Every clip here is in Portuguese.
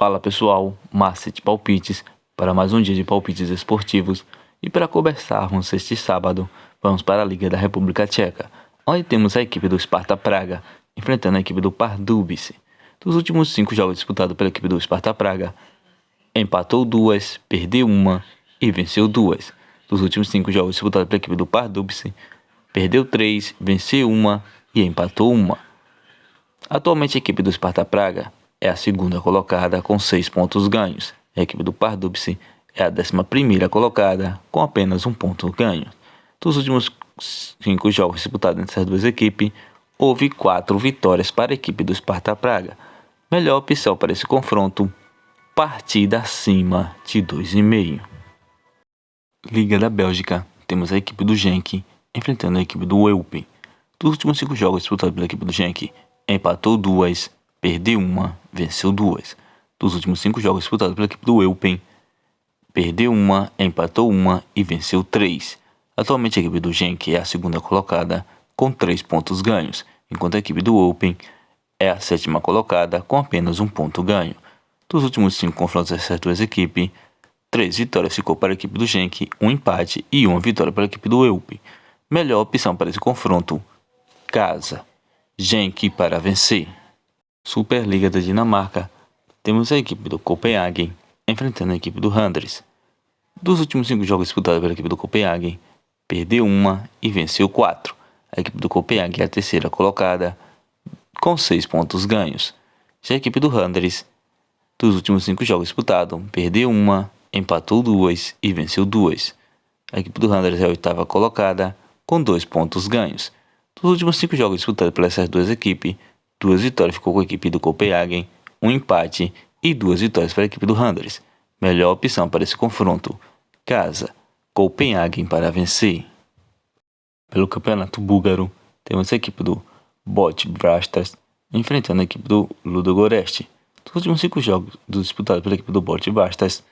Fala pessoal, Macete Palpites para mais um dia de palpites esportivos. E para conversarmos este sábado, vamos para a Liga da República Tcheca, onde temos a equipe do Sparta Praga enfrentando a equipe do Pardubice. Dos últimos 5 jogos disputados pela equipe do Sparta Praga, empatou 2, perdeu 1 e venceu 2. Dos últimos 5 jogos disputados pela equipe do Pardubice, perdeu 3, venceu 1 e empatou 1. Atualmente a equipe do Sparta Praga é a segunda colocada com 6 pontos ganhos. A equipe do Pardubice é a 11ª colocada com apenas 1 ponto ganho. Dos últimos 5 jogos disputados entre essas duas equipes, houve 4 vitórias para a equipe do Sparta Praga. Melhor opção para esse confronto, partida acima de 2,5. Liga da Bélgica, temos a equipe do Genk enfrentando a equipe do Eupen. Dos últimos 5 jogos disputados pela equipe do Genk, empatou 2, perdeu 1, venceu 2. Dos últimos 5 jogos disputados pela equipe do Eupen, perdeu 1, empatou 1 e venceu 3. Atualmente a equipe do Genk é a segunda colocada com 3 pontos ganhos, enquanto a equipe do Eupen é a 7ª colocada com apenas 1 ponto ganho. Dos últimos 5 confrontos dessas duas equipes, 3 vitórias ficou para a equipe do Genk, 1 empate e 1 vitória para a equipe do Eupen. Melhor opção para esse confronto, casa, Genk para vencer. Superliga da Dinamarca, temos a equipe do Copenhagen enfrentando a equipe do Randers. Dos últimos 5 jogos disputados pela equipe do Copenhagen, perdeu 1 e venceu 4. A equipe do Copenhagen é a 3ª colocada com 6 pontos ganhos. Já a equipe do Randers, dos últimos 5 jogos disputados, perdeu 1, empatou 2 e venceu 2. A equipe do Randers é a 8ª colocada com 2 pontos ganhos. Dos últimos 5 jogos disputados por essas duas equipes, 2 vitórias ficou com a equipe do Copenhagen, 1 empate e 2 vitórias para a equipe do Randers. Melhor opção para esse confronto, casa, Copenhagen para vencer. Pelo campeonato búlgaro, temos a equipe do Bot Brastas enfrentando a equipe do Ludogorets. Dos últimos 5 jogos disputados pela equipe do Bot Brastas,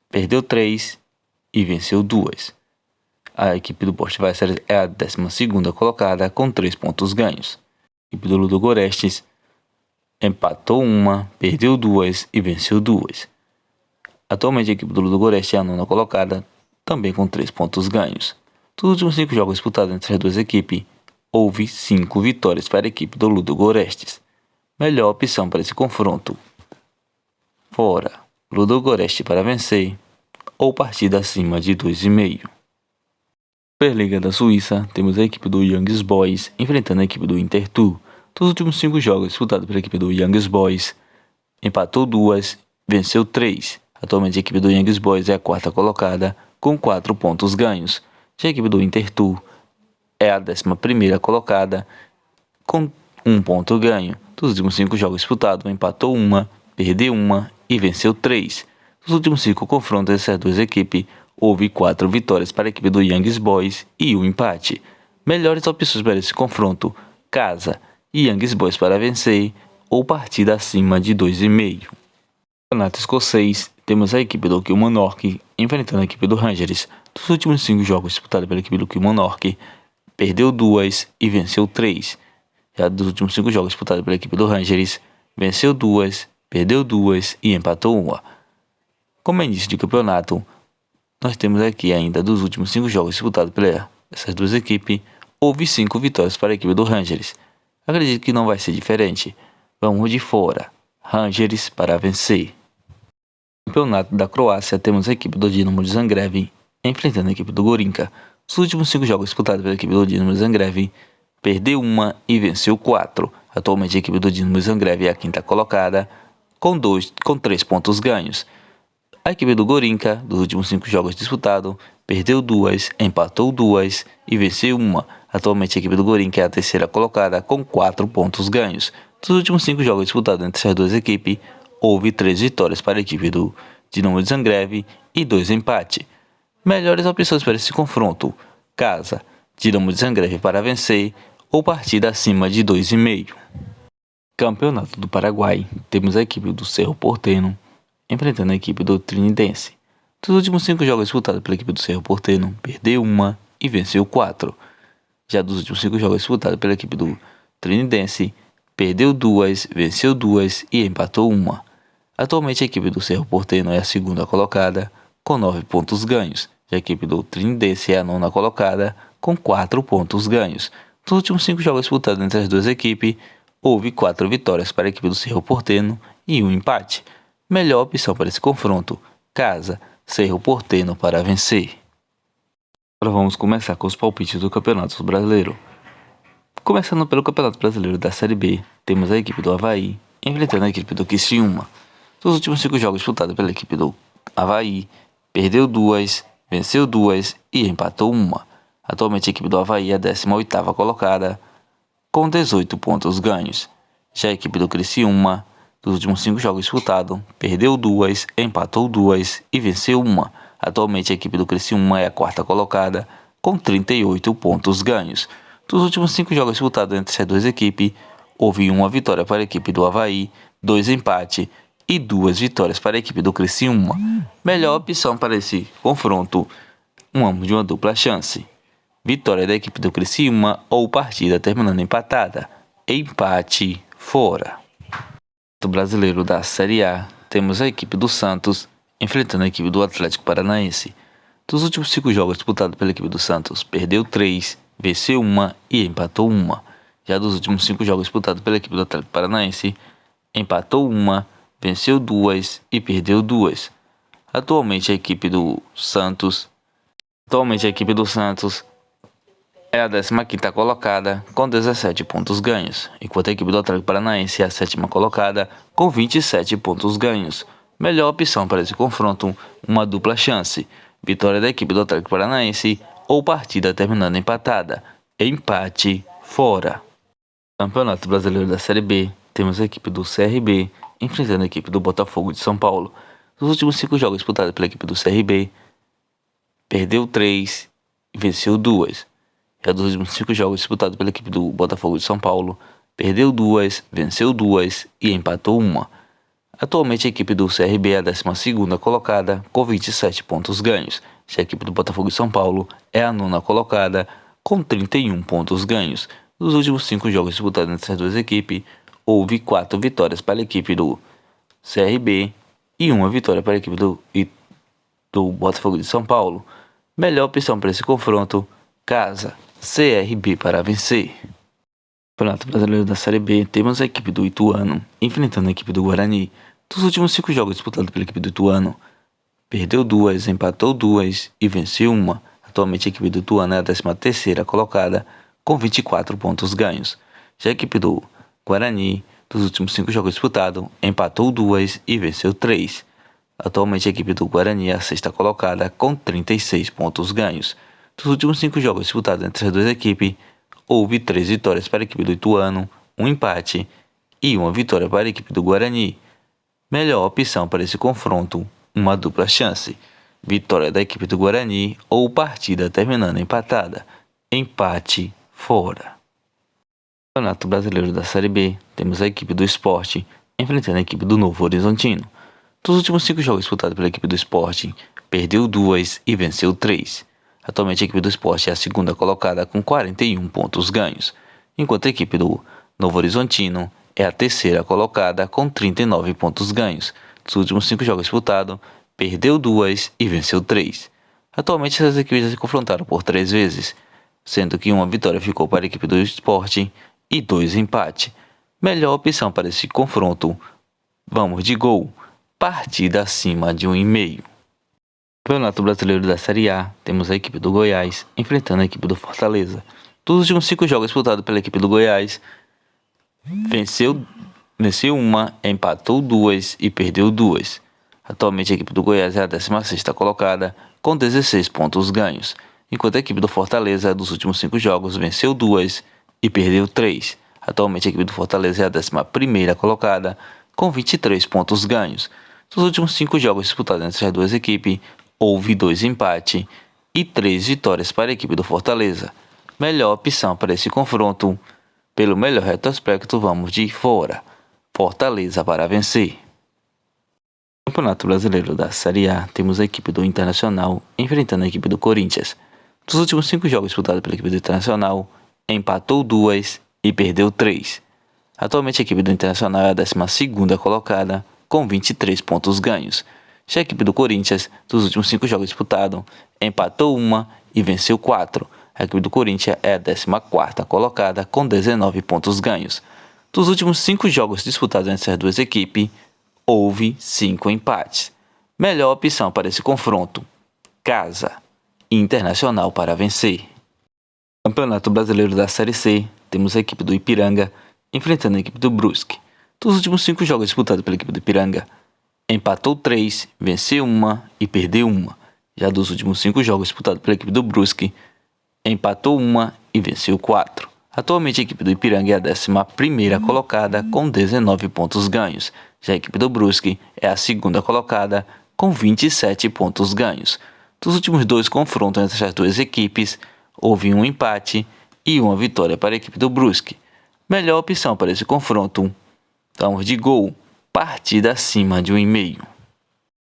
perdeu 3 e venceu 2. A equipe do Bot Brastas é a 12ª colocada com 3 pontos ganhos. A equipe do Ludogorets empatou 1, perdeu 2 e venceu 2. Atualmente a equipe do Ludogorets é a 9ª colocada, também com 3 pontos ganhos. Dos últimos 5 jogos disputados entre as duas equipes, houve 5 vitórias para a equipe do Ludogorets. Melhor opção para esse confronto, fora, Ludogorets para vencer ou partida acima de 2,5. Superliga da Suíça, temos a equipe do Young Boys enfrentando a equipe do Intertour. Dos últimos 5 jogos disputados pela equipe do Young Boys, empatou 2, venceu 3. Atualmente a equipe do Young Boys é a 4ª colocada com 4 pontos ganhos. Já a equipe do Intertour é a 11ª colocada com 1 ponto ganho. Dos últimos 5 jogos disputados, empatou 1, perdeu 1 e venceu 3. Dos últimos 5 confrontos dessas duas equipes, houve 4 vitórias para a equipe do Young Boys e 1 empate. Melhores opções para esse confronto, casa, Young Boys para vencer ou partida acima de 2,5. No campeonato escocês, temos a equipe do Kilmarnock enfrentando a equipe do Rangers. Dos últimos 5 jogos disputados pela equipe do Kilmarnock, perdeu 2 e venceu 3. Já dos últimos 5 jogos disputados pela equipe do Rangers, venceu 2, perdeu 2 e empatou 1. Como início de campeonato, nós temos aqui ainda dos últimos 5 jogos disputados por essas duas equipes, houve 5 vitórias para a equipe do Rangers. Acredito que não vai ser diferente. Vamos de fora, Rangers para vencer. No campeonato da Croácia, temos a equipe do Dinamo de Zagreb enfrentando a equipe do Gorinka. Os últimos 5 jogos disputados pela equipe do Dinamo de Zagreb, perdeu 1 e venceu 4. Atualmente a equipe do Dinamo de Zagreb é a 5ª colocada com 3 pontos ganhos. A equipe do Gorinka, dos últimos 5 jogos disputados, perdeu 2, empatou 2 e venceu 1. Atualmente a equipe do Gorinka é a 3ª colocada com 4 pontos ganhos. Dos últimos 5 jogos disputados entre essas duas equipes, houve 3 vitórias para a equipe do Dinamo de Zagreb e 2 empates. Melhores opções para esse confronto, casa, Dinamo de Zagreb para vencer ou partida acima de 2,5. Campeonato do Paraguai, temos a equipe do Cerro Porteño enfrentando a equipe do Trinidense. Dos últimos 5 jogos disputados pela equipe do Cerro Porteño, perdeu 1 e venceu 4. Já dos últimos 5 jogos disputados pela equipe do Trinidense, perdeu 2, venceu 2 e empatou 1. Atualmente a equipe do Cerro Porteño é a segunda colocada, com 9 pontos ganhos. Já a equipe do Trindense é a nona colocada, com 4 pontos ganhos. Nos últimos 5 jogos disputados entre as duas equipes, houve 4 vitórias para a equipe do Cerro Porteño e um empate. Melhor opção para esse confronto: casa, Cerro Porteño para vencer. Agora vamos começar com os palpites do Campeonato Brasileiro. Começando pelo Campeonato Brasileiro da Série B, temos a equipe do Avaí enfrentando a equipe do Criciúma. Nos últimos 5 jogos disputados pela equipe do Avaí, perdeu 2, venceu 2 e empatou 1. Atualmente a equipe do Avaí é a 18ª colocada, com 18 pontos ganhos. Já a equipe do Criciúma, dos últimos 5 jogos disputados, perdeu 2, empatou 2 e venceu 1. Atualmente a equipe do Criciúma é a 4ª colocada, com 38 pontos ganhos. Dos últimos 5 jogos disputados entre essas duas equipes, houve uma vitória para a equipe do Avaí, 2 empates e 2 vitórias para a equipe do Criciúma. Melhor opção para esse confronto, de uma dupla chance: vitória da equipe do Criciúma ou partida terminando empatada, empate fora. No Brasileiro da Série A, temos a equipe do Santos enfrentando a equipe do Atlético Paranaense. Dos últimos 5 jogos disputados pela equipe do Santos, perdeu 3, venceu 1 e empatou 1. Já dos últimos 5 jogos disputados pela equipe do Atlético Paranaense, empatou 1, venceu 2 e perdeu 2. Atualmente a equipe do Santos é a 15ª colocada, com 17 pontos ganhos, enquanto a equipe do Atlético Paranaense é a 7ª colocada, com 27 pontos ganhos. Melhor opção para esse confronto, uma dupla chance: vitória da equipe do Atlético Paranaense ou partida terminando empatada, empate fora. Campeonato Brasileiro da Série B, temos a equipe do CRB enfrentando a equipe do Botafogo de São Paulo. Nos últimos 5 jogos disputados pela equipe do CRB, perdeu 3 e venceu 2. Já dos últimos 5 jogos disputados pela equipe do Botafogo de São Paulo, perdeu 2, venceu 2 e empatou 1. Atualmente a equipe do CRB é a 12ª colocada, com 27 pontos ganhos. Já a equipe do Botafogo de São Paulo é a 9ª colocada, com 31 pontos ganhos. Nos últimos 5 jogos disputados entre as duas equipes, houve 4 vitórias para a equipe do CRB e 1 vitória para a equipe do Botafogo de São Paulo. Melhor opção para esse confronto: casa, CRB para vencer. Campeonato Brasileiro da Série B, temos a equipe do Ituano enfrentando a equipe do Guarani. Dos últimos 5 jogos disputados pela equipe do Ituano, perdeu 2, empatou 2 e venceu 1. Atualmente a equipe do Ituano é a 13ª colocada, com 24 pontos ganhos. Já a equipe do Guarani, dos últimos 5 jogos disputados, empatou 2 e venceu 3. Atualmente a equipe do Guarani é a 6ª colocada, com 36 pontos ganhos. Dos últimos 5 jogos disputados entre as duas equipes, houve 3 vitórias para a equipe do Ituano, 1 empate e 1 vitória para a equipe do Guarani. Melhor opção para esse confronto, uma dupla chance: vitória da equipe do Guarani ou partida terminando empatada, empate fora. No Campeonato Brasileiro da Série B, temos a equipe do Sport enfrentando a equipe do Novo Horizontino. Dos últimos 5 jogos disputados pela equipe do Sport, perdeu 2 e venceu 3. Atualmente a equipe do Sport é a 2ª colocada, com 41 pontos ganhos, enquanto a equipe do Novo Horizontino é a 3ª colocada, com 39 pontos ganhos. Dos últimos 5 jogos disputados, perdeu 2 e venceu 3. Atualmente essas equipes já se confrontaram por 3 vezes, sendo que 1 vitória ficou para a equipe do Sport e 2 empates. Melhor opção para esse confronto, vamos de gol, partida acima de 1,5. Campeonato Brasileiro da Série A, temos a equipe do Goiás enfrentando a equipe do Fortaleza. Dos últimos 5 jogos disputados pela equipe do Goiás, venceu 1, empatou 2 e perdeu 2. Atualmente a equipe do Goiás é a 16ª colocada, com 16 pontos ganhos, enquanto a equipe do Fortaleza, dos últimos 5 jogos, venceu 2 e perdeu 3. Atualmente a equipe do Fortaleza é a 11ª colocada, com 23 pontos ganhos. Dos últimos 5 jogos disputados entre as duas equipes, houve 2 empates e 3 vitórias para a equipe do Fortaleza. Melhor opção para esse confronto, pelo melhor retrospecto, vamos de fora, Fortaleza para vencer. No Campeonato Brasileiro da Série A, temos a equipe do Internacional enfrentando a equipe do Corinthians. Dos últimos 5 jogos disputados pela equipe do Internacional, empatou 2 e perdeu 3. Atualmente a equipe do Internacional é a 12ª colocada, com 23 pontos ganhos. Já a equipe do Corinthians, dos últimos 5 jogos disputados, empatou uma e venceu 4. A equipe do Corinthians é a 14ª colocada com 19 pontos ganhos. Dos últimos 5 jogos disputados entre as duas equipes, houve 5 empates. Melhor opção para esse confronto: Casa e Internacional para vencer. Campeonato Brasileiro da Série C, temos a equipe do Ipiranga enfrentando a equipe do Brusque. Dos últimos 5 jogos disputados pela equipe do Ipiranga, empatou 3, venceu 1 e perdeu 1. Já dos últimos 5 jogos disputados pela equipe do Brusque, empatou 1 e venceu 4. Atualmente a equipe do Ipiranga é a 11ª colocada com 19 pontos ganhos. Já a equipe do Brusque é a 2ª colocada com 27 pontos ganhos. Dos últimos 2 confrontos entre as duas equipes, houve um empate e uma vitória para a equipe do Brusque. Melhor opção para esse confronto: vamos de gol, partida acima de 1,5.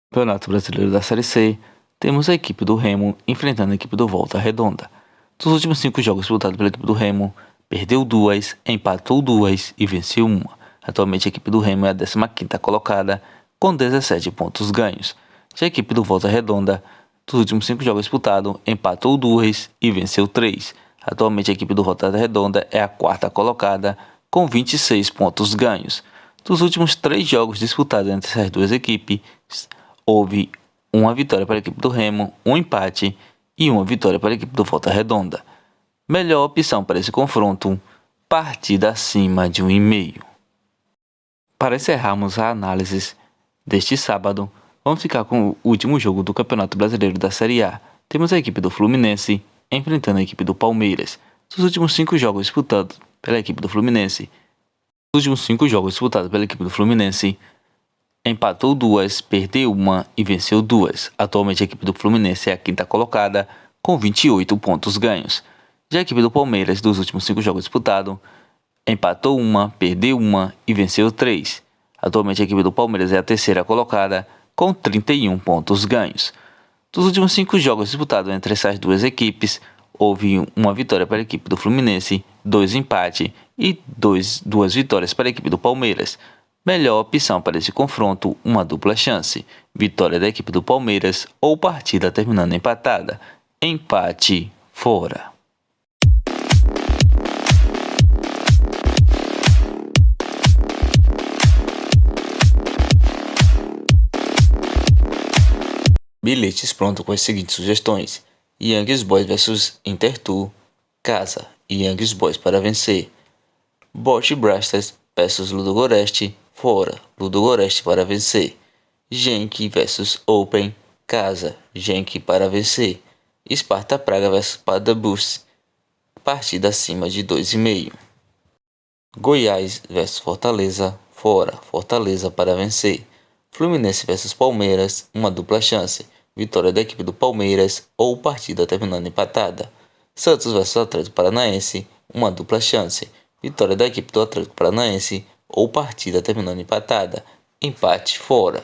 Campeonato Brasileiro da Série C, temos a equipe do Remo enfrentando a equipe do Volta Redonda. Dos últimos 5 jogos disputados pela equipe do Remo, perdeu 2, empatou 2 e venceu 1. Atualmente a equipe do Remo é a 15ª colocada com 17 pontos ganhos. Já a equipe do Volta Redonda, dos últimos 5 jogos disputados, empatou 2 e venceu 3. Atualmente a equipe do Volta Redonda é a 4ª colocada com 26 pontos ganhos. Dos últimos 3 jogos disputados entre essas duas equipes, houve uma vitória para a equipe do Remo, um empate e uma vitória para a equipe do Volta Redonda. Melhor opção para esse confronto: partida acima de 1,5. Para encerrarmos a análise deste sábado, vamos ficar com o último jogo do Campeonato Brasileiro da Série A. Temos a equipe do Fluminense enfrentando a equipe do Palmeiras. Dos últimos 5 jogos disputados pela equipe do Fluminense, empatou 2, perdeu 1 e venceu 2. Atualmente a equipe do Fluminense é a 5ª colocada com 28 pontos ganhos. Já a equipe do Palmeiras, dos últimos 5 jogos disputados, empatou 1, perdeu 1 e venceu 3. Atualmente a equipe do Palmeiras é a 3ª colocada com 31 pontos ganhos. Dos últimos 5 jogos disputados entre essas duas equipes, houve uma vitória para a equipe do Fluminense, 2 empates e 2 vitórias para a equipe do Palmeiras. Melhor opção para esse confronto: uma dupla chance: vitória da equipe do Palmeiras ou partida terminando empatada. Empate fora. Bilhetes pronto com as seguintes sugestões: Young Boys vs Intertour, Casa e Young Boys para vencer. Bosch Blasters vs Ludogorets, fora, Ludogorets para vencer. Genk vs Open, Casa, Genk para vencer. Sparta Praga vs Paderborn, partida acima de 2,5. Goiás vs Fortaleza, fora, Fortaleza para vencer. Fluminense vs Palmeiras, uma dupla chance: vitória da equipe do Palmeiras ou partida terminando empatada. Santos vs Atlético Paranaense, uma dupla chance: vitória da equipe do Atlético Paranaense ou partida terminando empatada. Empate fora.